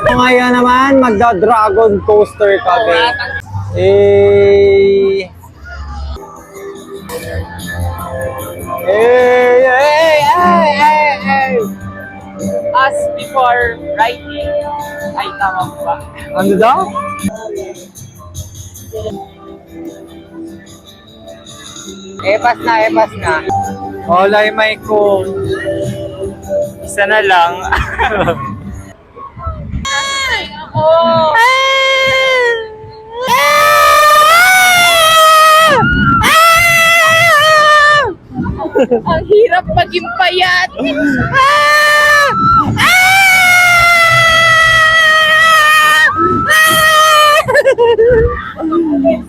Ngayon naman, magda-dragon coaster kami. Eh... As before riding. Ay, tama ba? Ano daw? Epas na. Olay may ko. Isa na lang. Oh. Ang hirap maging payat.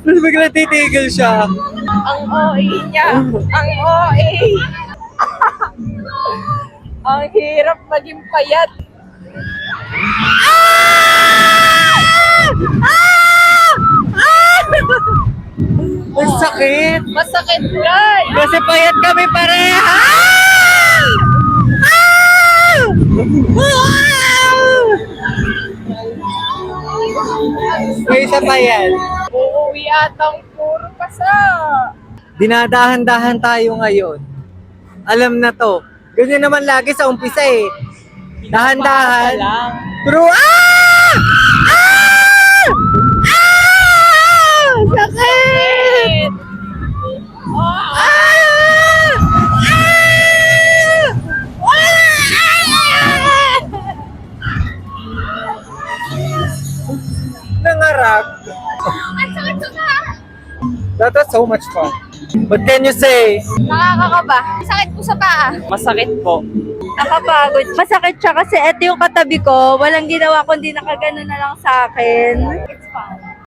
Mas bigla titigil siya. Ang OA niya. Ang OA. Ang hirap maging payat. Ang sakit. Masakit, guys. Kasi payat kami pareha. May isa pa yan. Uuwi atang puro pasa. Dinadahan-dahan tayo ngayon. Alam na to. Ganyan naman lagi sa umpisa eh. Dahan-dahan. lang. Pero sakit! Nangarap. That was so much fun. What can you say? Nakakakaba. Sakit po sa paa. Masakit po. Nakapagod. Masakit siya kasi eto yung katabi ko. Walang ginawa kundi nakagano na lang sa akin. It's fun.